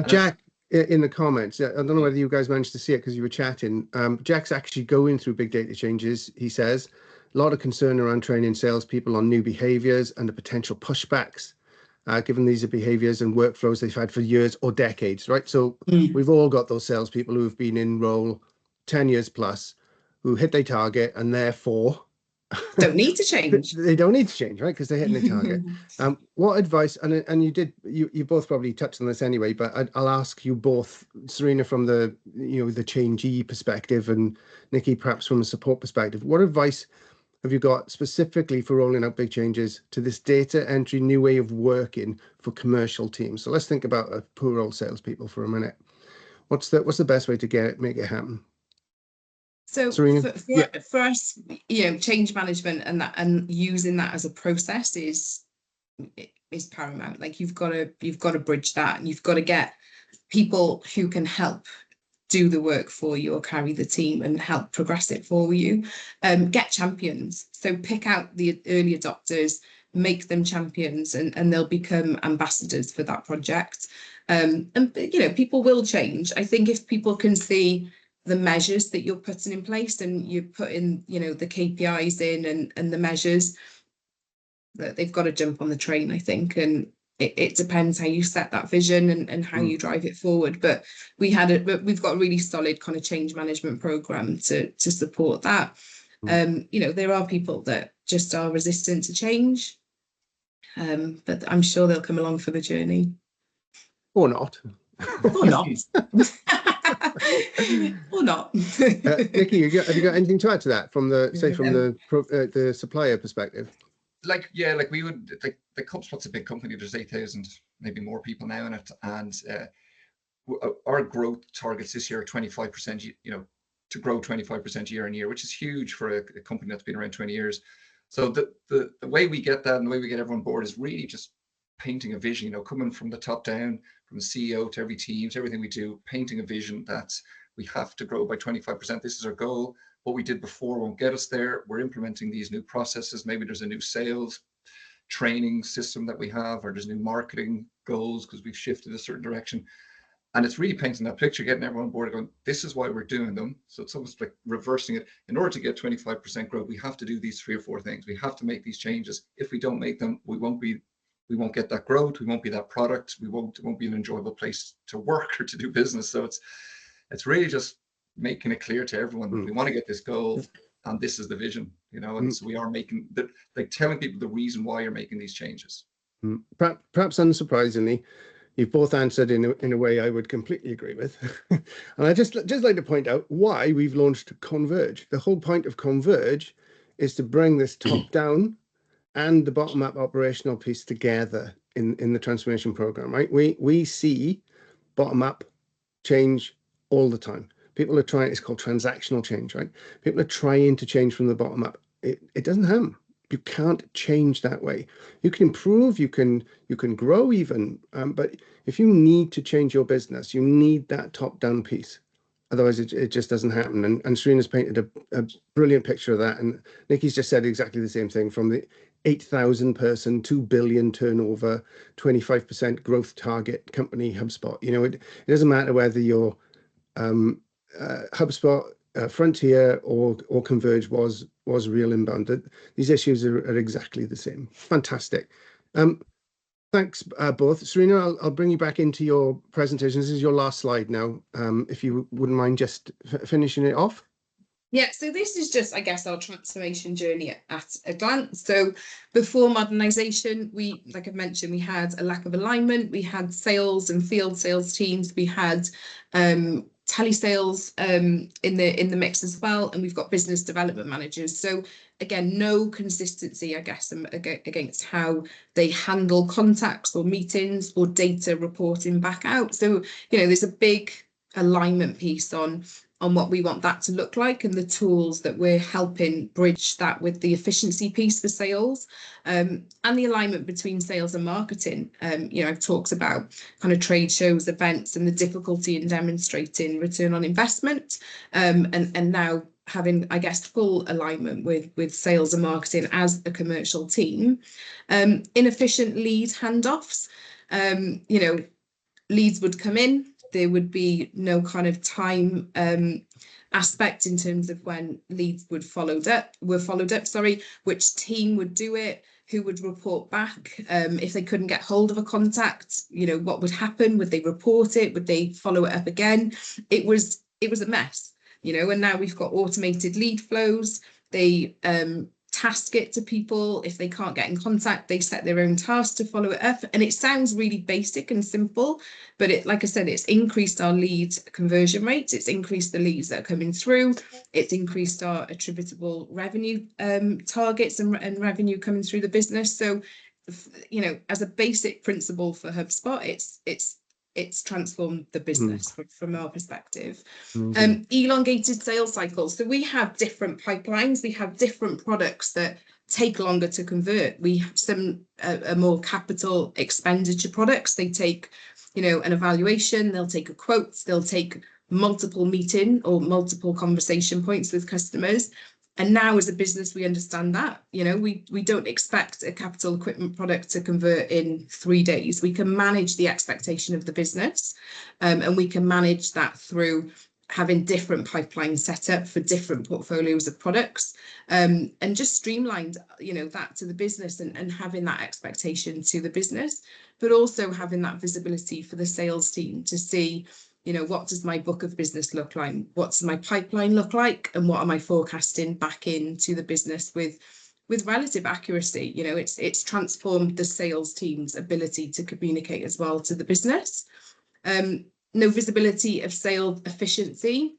Jack, in the comments, I don't know whether you guys managed to see it because you were chatting. Jack's actually going through big data changes. He says a lot of concern around training salespeople on new behaviors and the potential pushbacks, given these are behaviors and workflows they've had for years or decades, right? So we've all got those salespeople who have been in role 10 years plus, who hit their target and therefore don't need to change. They don't need to change, right? Because they're hitting their target. What advice, and you both probably touched on this anyway, but I'll ask you both, Serena, from the, you know, the changee perspective, and Nikki, perhaps from a support perspective. What advice have you got specifically for rolling out big changes to this data entry new way of working for commercial teams? So let's think about poor old salespeople for a minute. What's the best way to make it happen? So for us, you know, change management and using that as a process is paramount. Like you've got to bridge that, and you've got to get people who can help do the work for you or carry the team and help progress it for you. Get champions. So pick out the early adopters, make them champions, and they'll become ambassadors for that project. And you know, people will change. I think if people can see the measures that you're putting in place, and you're putting, you know, the KPIs in and the measures, that they've got to jump on the train, I think. And it depends how you set that vision and how you drive it forward. But we've got a really solid kind of change management program to support that. You know, there are people that just are resistant to change, but I'm sure they'll come along for the journey. Or not. Or not. Or not. Nikki, have you got anything to add to that from the supplier perspective? Like we would, like HubSpot's a big company. There's 8,000, maybe more people now in it, and our growth targets this year are 25%. You know, to grow 25% year on year, which is huge for a company that's been around 20 years. So the way we get that and the way we get everyone on board is really just painting a vision. You know, coming from the top down, from the CEO to every team, to everything we do, painting a vision that we have to grow by 25%. This is our goal. What we did before won't get us there. We're implementing these new processes. Maybe there's a new sales training system that we have, or there's new marketing goals because we've shifted a certain direction. And it's really painting that picture, getting everyone on board, going, this is why we're doing them. So it's almost like reversing it. In order to get 25% growth, we have to do these 3 or 4 things. We have to make these changes. If we don't make them, we won't get that growth. We won't be that product. It won't be an enjoyable place to work or to do business. So it's really just making it clear to everyone that we want to get this goal, and this is the vision, you know. And so we are making telling people the reason why you're making these changes. Perhaps unsurprisingly, you've both answered in a way I would completely agree with. And I just like to point out why we've launched Converge. The whole point of Converge is to bring this top down and the bottom up operational piece together in the transformation program, right? We see bottom up change all the time. People are trying, it's called transactional change, right? People are trying to change from the bottom up. It doesn't happen. You can't change that way. You can improve, you can grow even, but if you need to change your business, you need that top-down piece. Otherwise, it just doesn't happen. And Serena's painted a brilliant picture of that. And Nikki's just said exactly the same thing, from the 8,000 person, 2 billion turnover, 25% growth target company, HubSpot. You know, it doesn't matter whether you're HubSpot, Frontier or Converge was real inbound. These issues are exactly the same. Fantastic. Thanks, both. Serena, I'll bring you back into your presentation. This is your last slide now. If you wouldn't mind just finishing it off. Yeah, so this is just, I guess, our transformation journey at a glance. So before modernisation, we, like I've mentioned, we had a lack of alignment. We had sales and field sales teams. We had telesales in the mix as well, and we've got business development managers. So again, no consistency, I guess, against how they handle contacts or meetings or data reporting back out. So, you know, there's a big alignment piece on what we want that to look like, and the tools that we're helping bridge that with the efficiency piece for sales, and the alignment between sales and marketing. You know, I've talked about kind of trade shows, events, and the difficulty in demonstrating return on investment, and now having, I guess, full alignment with sales and marketing as a commercial team. Inefficient lead handoffs. You know, leads would come in, there would be no kind of time aspect in terms of when leads were followed up, which team would do it, who would report back, if they couldn't get hold of a contact, you know, what would happen? Would they report it? Would they follow it up again? It was a mess, you know, and now we've got automated lead flows. They task it to people. If they can't get in contact, they set their own tasks to follow it up. And it sounds really basic and simple, but it, like I said, it's increased our lead conversion rates. It's increased the leads that are coming through. It's increased our attributable revenue targets and revenue coming through the business. So, you know, as a basic principle for HubSpot, it's transformed the business from our perspective. Elongated sales cycles. So we have different pipelines. We have different products that take longer to convert. We have some more capital expenditure products. They take, you know, an evaluation. They'll take a quote. They'll take multiple meeting or multiple conversation points with customers. And now as a business, we understand that, you know, we don't expect a capital equipment product to convert in 3 days. We can manage the expectation of the business, and we can manage that through having different pipelines set up for different portfolios of products, and just streamlined, you know, that to the business, and having that expectation to the business, but also having that visibility for the sales team to see, you know, what does my book of business look like? What's my pipeline look like? And what am I forecasting back into the business with relative accuracy? You know, it's transformed the sales team's ability to communicate as well to the business. No visibility of sales efficiency.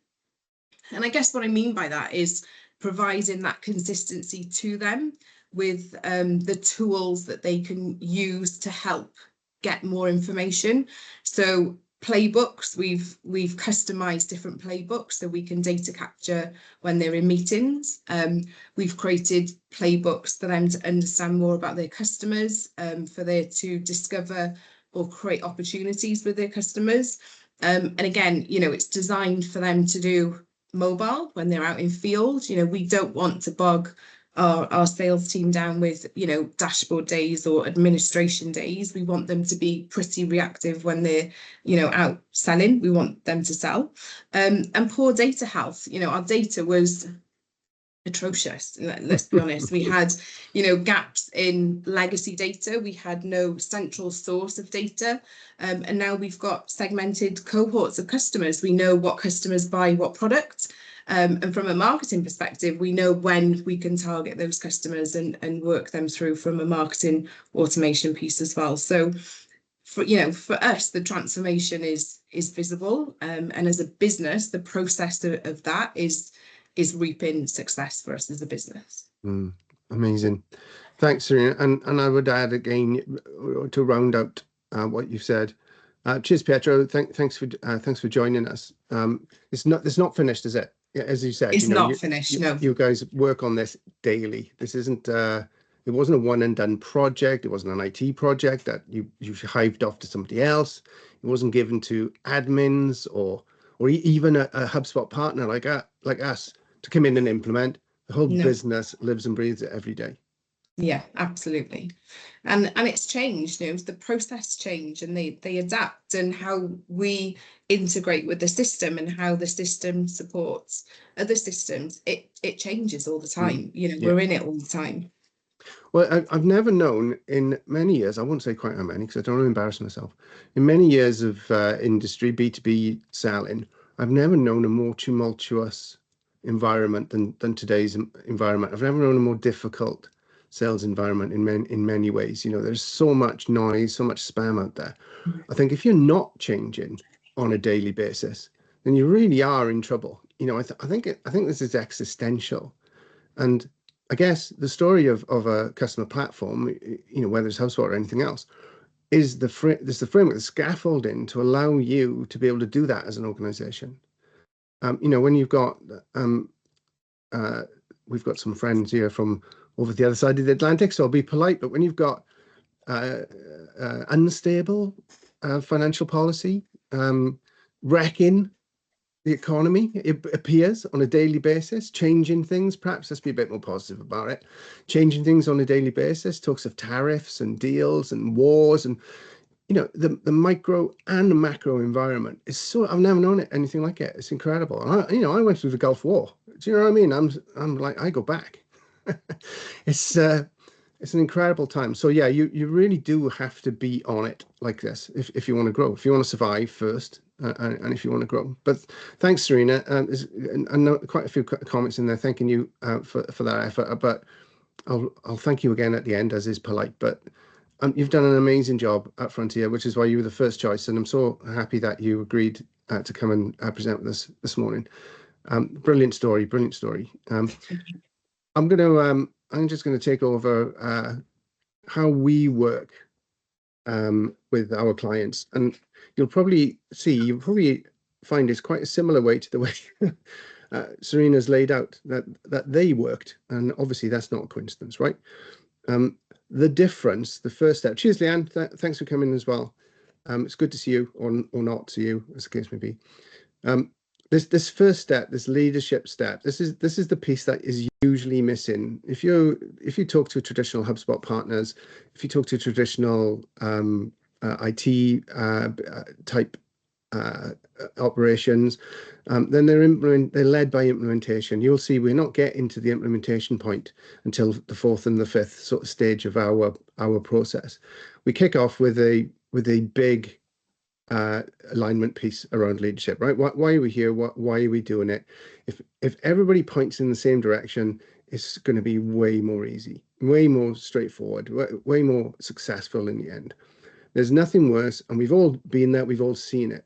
And I guess what I mean by that is providing that consistency to them with the tools that they can use to help get more information. So playbooks, we've customized different playbooks so we can data capture when they're in meetings. We've created playbooks for them to understand more about their customers, for them to discover or create opportunities with their customers. And again, you know, it's designed for them to do mobile when they're out in field. You know, we don't want to bog our sales team down with, you know, dashboard days or administration days. We want them to be pretty reactive when they're, you know, out selling. We want them to sell. And poor data health. You know, our data was atrocious. Let's be honest. We had, you know, gaps in legacy data. We had no central source of data. And now we've got segmented cohorts of customers. We know what customers buy what products. And from a marketing perspective, we know when we can target those customers and work them through from a marketing automation piece as well. So, for us, the transformation is visible, and as a business, the process of that is reaping success for us as a business. Amazing, thanks, Serena. And I would add again to round out what you've said. Cheers, Pietro. Thanks for joining us. It's not finished, is it? As you said, it's not finished. No, you guys work on this daily. This isn't. It wasn't a one and done project. It wasn't an IT project that you hived off to somebody else. It wasn't given to admins or even a HubSpot partner like us to come in and implement. The whole business lives and breathes it every day. Yeah, absolutely. And it's changed, you know, the process changed, and they adapt, and how we integrate with the system and how the system supports other systems, it changes all the time. You know, we're in it all the time. Well, I've never known in many years, I won't say quite how many because I don't want to embarrass myself. In many years of industry, B2B selling, I've never known a more tumultuous environment than today's environment. I've never known a more difficult sales environment in many ways. You know, there's so much noise, so much spam out there. I think if you're not changing on a daily basis, then you really are in trouble. You know, I think this is existential. And I guess the story of a customer platform, you know, whether it's HubSpot or anything else, is there's the framework, the scaffolding to allow you to be able to do that as an organization. You know, when you've got, we've got some friends here from over the other side of the Atlantic, so I'll be polite, but when you've got unstable financial policy, wrecking the economy, it appears on a daily basis, changing things, perhaps let's be a bit more positive about it, changing things on a daily basis, talks of tariffs and deals and wars, and you know, the micro and the macro environment is so, I've never known anything like it. It's incredible. And you know, I went through the Gulf War. Do you know what I mean? I'm like, I go back. It's an incredible time. So yeah, you really do have to be on it like this if you want to grow, if you want to survive first, and if you want to grow. But thanks, Serena. I know quite a few comments in there thanking you for that effort. But I'll thank you again at the end, as is polite. But you've done an amazing job at Frontier, which is why you were the first choice, and I'm so happy that you agreed to come and present with us this morning. Brilliant story, brilliant story. I'm just going to take over how we work with our clients, and you'll probably find it's quite a similar way to the way Serena's laid out that they worked, and obviously that's not a coincidence, right? The difference, the first step. Cheers, Leanne. Thanks for coming as well. It's good to see you, or not see you, as the case may be. This first step, this leadership step, this is the piece that is usually missing. If you talk to traditional HubSpot partners, if you talk to traditional IT type operations, then they're led by implementation. You'll see we're not getting to the implementation point until the fourth and the fifth sort of stage of our process. We kick off with a big alignment piece around leadership, right? Why are we here? Why are we doing it? If everybody points in the same direction, it's going to be way more easy, way more straightforward, way more successful in the end. There's nothing worse, and we've all been there, we've all seen it.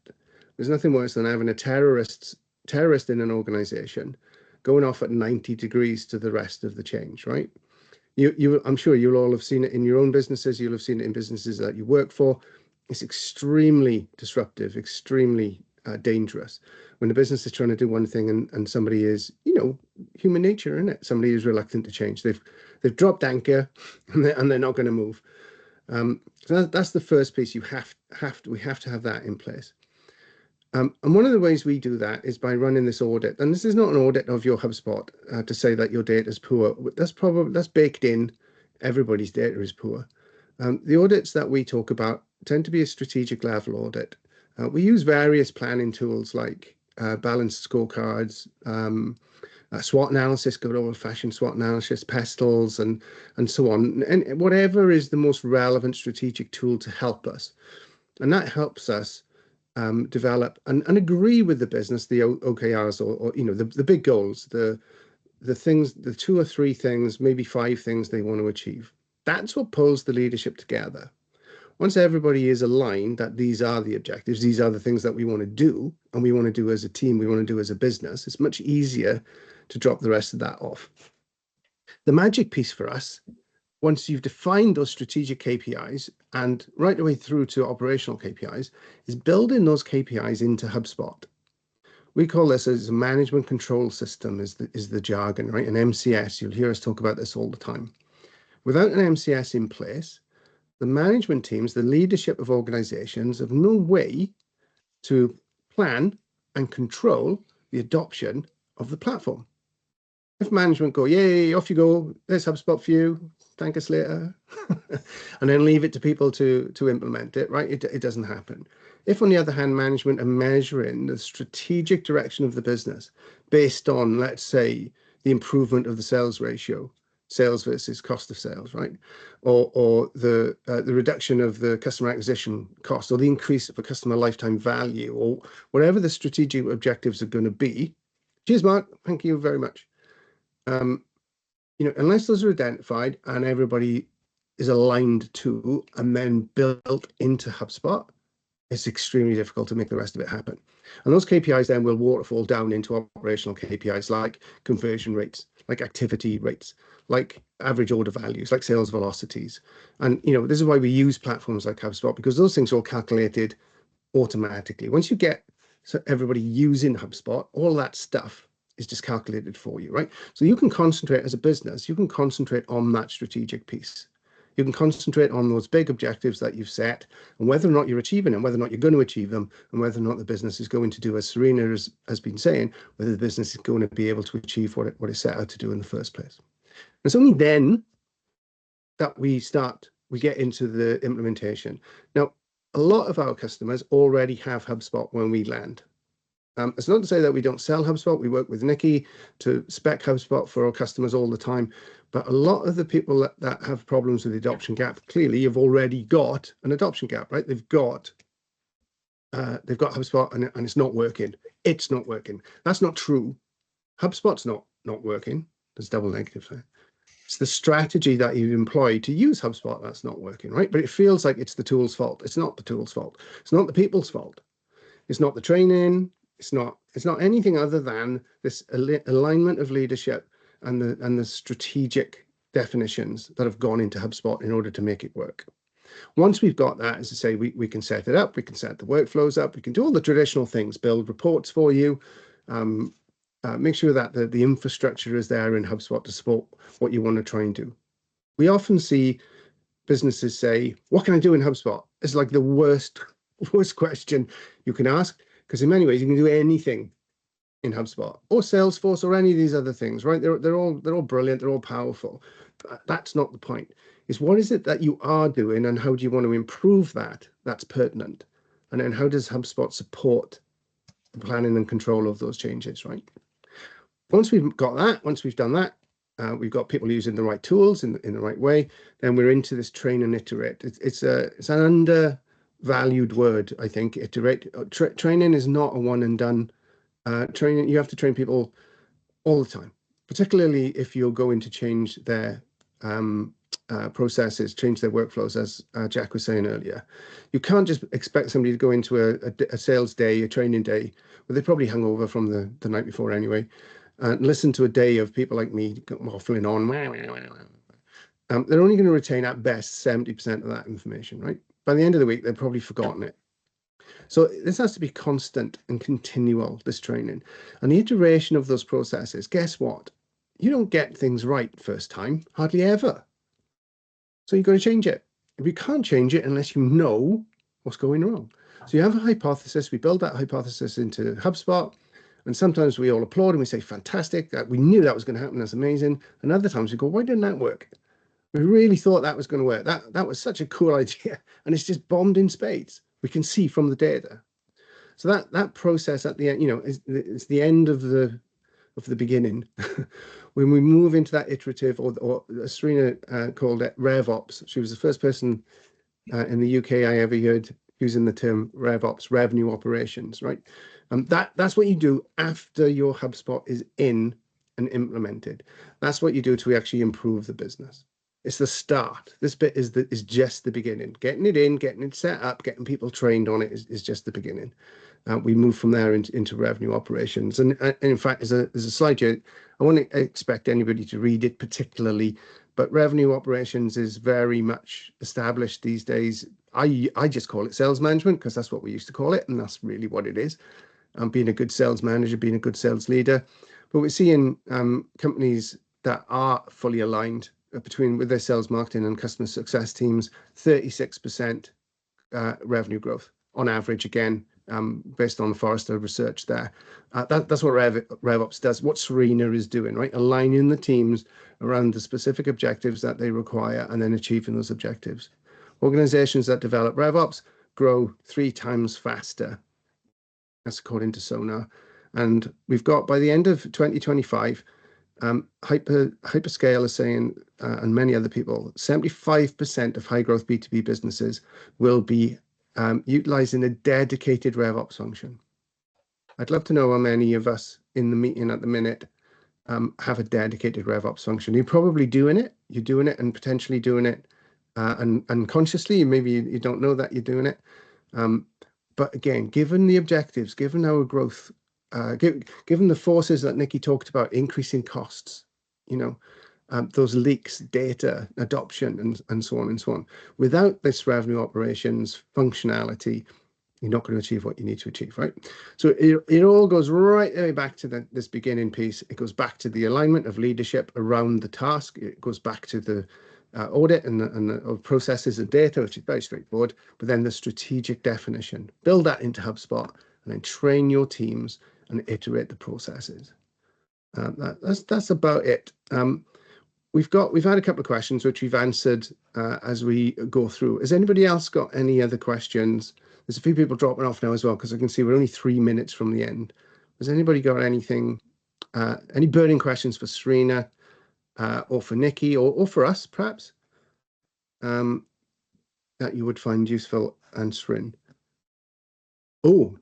There's nothing worse than having a terrorist in an organization going off at 90 degrees to the rest of the change, right? I'm sure you'll all have seen it in your own businesses. You'll have seen it in businesses that you work for. It's extremely disruptive, extremely dangerous when the business is trying to do one thing and somebody is, you know, human nature, isn't it? Somebody is reluctant to change. They've dropped anchor and they're not going to move. So that's the first piece. We have to have that in place. And one of the ways we do that is by running this audit. And this is not an audit of your HubSpot to say that your data is poor. That's baked in. Everybody's data is poor. The audits that we talk about tend to be a strategic level audit. We use various planning tools like balanced scorecards, SWOT analysis, good old-fashioned SWOT analysis, pestles, and so on, and whatever is the most relevant strategic tool to help us. And that helps us develop and agree with the business, the OKRs, or you know, the big goals, the things, the 2 or 3 things, maybe 5 things they want to achieve. That's what pulls the leadership together. Once everybody is aligned that these are the objectives, these are the things that we want to do, and we want to do as a team, we want to do as a business, it's much easier to drop the rest of that off. The magic piece for us, once you've defined those strategic KPIs and right the way through to operational KPIs, is building those KPIs into HubSpot. We call this as a management control system is the jargon, right? An MCS, you'll hear us talk about this all the time. Without an MCS in place, the management teams, the leadership of organizations have no way to plan and control the adoption of the platform. If management go, yay, off you go, there's HubSpot for you, thank us later, and then leave it to people to implement it, right? It doesn't happen. If, on the other hand, management are measuring the strategic direction of the business based on, let's say, the improvement of the sales ratio, sales versus cost of sales, right? Or the reduction of the customer acquisition cost, or the increase of a customer lifetime value, or whatever the strategic objectives are going to be. Cheers, Mark. Thank you very much. Unless those are identified and everybody is aligned to and then built into HubSpot, it's extremely difficult to make the rest of it happen. And those KPIs then will waterfall down into operational KPIs like conversion rates, like activity rates, like average order values, like sales velocities. And this is why we use platforms like HubSpot, because those things are all calculated automatically. Once you get everybody using HubSpot, all that stuff is just calculated for you, right? So you can concentrate as a business, you can concentrate on that strategic piece. You can concentrate on those big objectives that you've set, and whether or not you're achieving them, whether or not you're going to achieve them, and whether or not the business is going to do, as Serena has been saying, whether the business is going to be able to achieve what it set out to do in the first place. And it's only then that we get into the implementation. Now, a lot of our customers already have HubSpot when we land. It's not to say that we don't sell HubSpot. We work with Nikki to spec HubSpot for our customers all the time. But a lot of the people that have problems with the adoption gap, clearly have already got an adoption gap, right? They've got HubSpot and it's not working. It's not working. That's not true. HubSpot's not working. There's double negatives there. It's the strategy that you've employed to use HubSpot that's not working, right? But it feels like it's the tool's fault. It's not the tool's fault. It's not the people's fault. It's not the training. It's not anything other than this alignment of leadership and the strategic definitions that have gone into HubSpot in order to make it work. Once we've got that, as I say, we can set it up, we can set the workflows up, we can do all the traditional things, build reports for you, make sure that the infrastructure is there in HubSpot to support what you want to try and do. We often see businesses say, what can I do in HubSpot? It's like the worst question you can ask. Because in many ways, you can do anything in HubSpot or Salesforce or any of these other things, right? They're all brilliant. They're all powerful. But that's not the point. It's what is it that you are doing and how do you want to improve that? That's pertinent. And then how does HubSpot support the planning and control of those changes, right? Once we've got that, once we've done that, we've got people using the right tools in the right way, then we're into this train and iterate. It's an undervalued word, I think. Iterate. Training is not a one and done. Training, you have to train people all the time, particularly if you're going to change their processes, change their workflows, as Jack was saying earlier. You can't just expect somebody to go into a sales day, a training day, where they're probably hungover from the night before anyway, and listen to a day of people like me waffling on. They're only going to retain at best 70% of that information, right? By the end of the week, they've probably forgotten it. So this has to be constant and continual, this training. And the iteration of those processes, guess what? You don't get things right first time, hardly ever. So you've got to change it. You can't change it unless you know what's going wrong. So you have a hypothesis. We build that hypothesis into HubSpot. And sometimes we all applaud and we say, fantastic, we knew that was going to happen. That's amazing. And other times we go, why didn't that work? We really thought that was going to work. That was such a cool idea. And it's just bombed in spades. We can see from the data. So that process at the end, is the end of the beginning. When we move into that iterative, or Serena called it RevOps. She was the first person in the UK I ever heard using the term RevOps, revenue operations, right? That's what you do after your HubSpot is in and implemented. That's what you do to actually improve the business. It's the start. This bit is just the beginning. Getting it in, getting it set up, getting people trained on it is just the beginning. We move from there into revenue operations. And in fact, there's a slide here. I won't expect anybody to read it particularly, but revenue operations is very much established these days. I just call it sales management because that's what we used to call it, and that's really what it is. Being a good sales manager, being a good sales leader. But we're seeing companies that are fully aligned with their sales, marketing, and customer success teams, 36% revenue growth on average, again, based on Forrester research there. That's what RevOps does, what Serena is doing, right? Aligning the teams around the specific objectives that they require and then achieving those objectives. Organizations that develop RevOps grow 3 times faster. That's according to Sonar. And we've got, by the end of 2025, Hyperscale is saying, and many other people, 75% of high growth B2B businesses will be utilizing a dedicated RevOps function. I'd love to know how many of us in the meeting at the minute have a dedicated RevOps function. You're probably doing it. You're doing it and potentially doing it unconsciously. Maybe you don't know that you're doing it. But again, given the objectives, given our growth, given the forces that Nikki talked about, increasing costs, those leaks, data, adoption, and so on and so on. Without this revenue operations functionality, you're not going to achieve what you need to achieve, right? So it all goes right the way back to this beginning piece. It goes back to the alignment of leadership around the task. It goes back to the audit and the processes of data, which is very straightforward, but then the strategic definition. Build that into HubSpot and then train your teams and iterate the processes. That's about it. We've had a couple of questions which we've answered as we go through. Has anybody else got any other questions? There's a few people dropping off now as well, because I can see we're only 3 minutes from the end. Has anybody got anything, any burning questions for Serena or for Nikki or for us, perhaps, that you would find useful answering? Oh,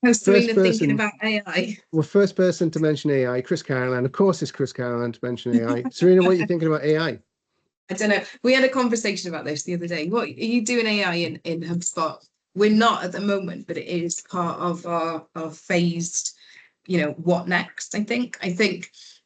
How's Serena thinking about AI? Well, first person to mention AI, Chris Carolan. Of course, it's Chris Carolan to mention AI. Serena, what are you thinking about AI? I don't know. We had a conversation about this the other day. What are you doing AI in HubSpot? We're not at the moment, but it is part of our phased, what next? I think,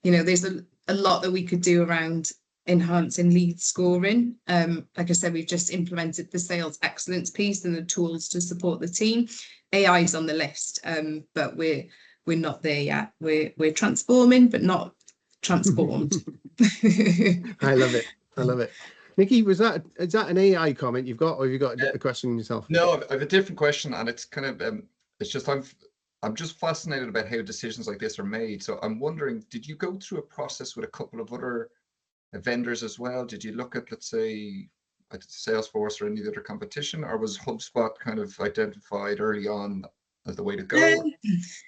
there's a lot that we could do around enhancing lead scoring. Like I said, we've just implemented the sales excellence piece and the tools to support the team. AI is on the list, but we're not there yet. We're transforming, but not transformed. I love it. I love it. Nikki, is that an AI comment you've got, or have you got a question yourself? No, I have a different question, and it's kind of it's just I'm just fascinated about how decisions like this are made. So I'm wondering, did you go through a process with a couple of other vendors as well? Did you look at, let's say, Salesforce or any other competition, or was HubSpot kind of identified early on as the way to go?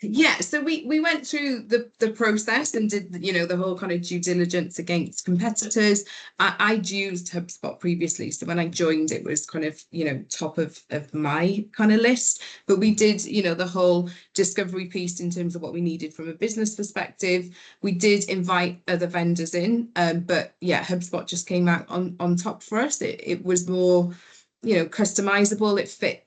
Yeah, so we went through the process and did the whole kind of due diligence against competitors. I'd used HubSpot previously, so when I joined it was kind of top of my kind of list, but we did the whole discovery piece in terms of what we needed from a business perspective. We did invite other vendors in, but yeah, HubSpot just came out on top for us. It was more customizable. It fit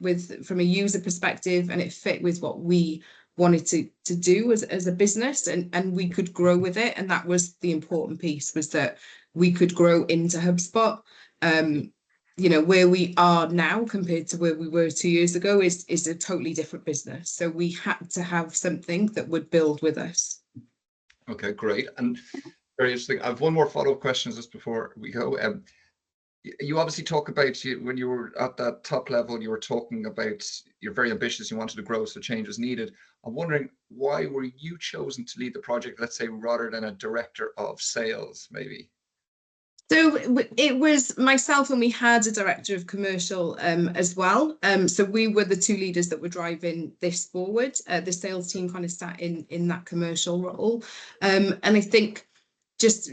from a user perspective, and it fit with what we wanted to do as a business, and we could grow with it. And that was the important piece, was that we could grow into HubSpot. Where we are now compared to where we were 2 years ago is a totally different business. So we had to have something that would build with us. Okay, great. And very interesting. I have one more follow-up question just before we go. You obviously talk about, when you were at that top level, you were talking about you're very ambitious, you wanted to grow, so change was needed. I'm wondering, why were you chosen to lead the project, let's say, rather than a director of sales, maybe? So it was myself, and we had a director of commercial as well. So we were the two leaders that were driving this forward. The sales team kind of sat in that commercial role. And I think just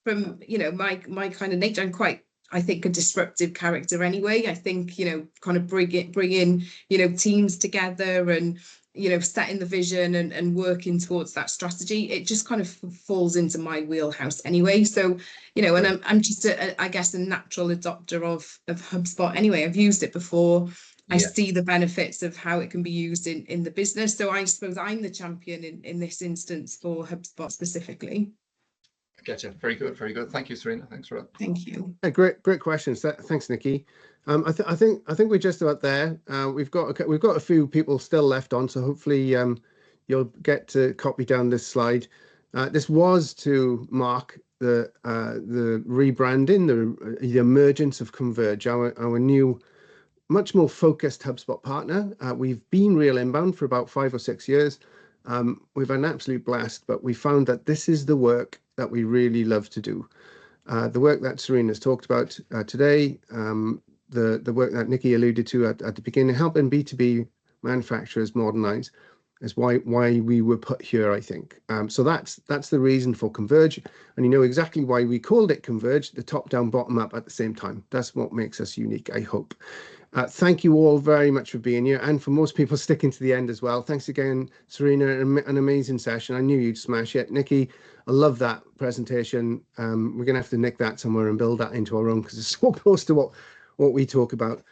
from, my kind of nature, I'm quite, I think, a disruptive character anyway. I think, kind of bring in, teams together and, setting the vision and working towards that strategy. It just kind of falls into my wheelhouse anyway. So, and I'm just, I guess, a natural adopter of HubSpot anyway. I've used it before. Yeah. I see the benefits of how it can be used in the business. So I suppose I'm the champion in this instance for HubSpot specifically. Gotcha. Very good. Very good. Thank you, Serena. Thanks for that. Thank you. Yeah, great questions. Thanks, Nikki. I think we're just about there. We've got a few people still left on, so hopefully you'll get to copy down this slide. This was to mark the rebranding, the emergence of Converge, our new, much more focused HubSpot partner. We've been real inbound for about 5 or 6 years. We've had an absolute blast, but we found that this is the work that we really love to do. The work that Serena's talked about today, the work that Nikki alluded to at the beginning, helping B2B manufacturers modernize. is why we were put here, I think. So that's the reason for Converge, and you know exactly why we called it Converge, the top down, bottom up at the same time. That's what makes us unique, I hope. Thank you all very much for being here, and for most people sticking to the end as well. Thanks again, Serena, an amazing session. I knew you'd smash it. Nikki, I love that presentation. We're gonna have to nick that somewhere and build that into our own, because it's so close to what we talk about.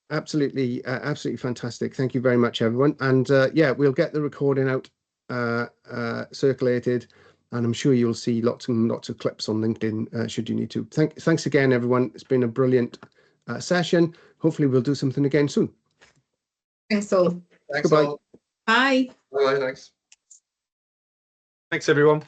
Absolutely fantastic. Thank you very much, everyone. And yeah, we'll get the recording out, circulated, and I'm sure you'll see lots and lots of clips on LinkedIn should you need to. Thanks again, everyone. It's been a brilliant session. Hopefully we'll do something again soon. Thanks all. Thanks Goodbye. all. Bye. Bye, thanks. Thanks, everyone.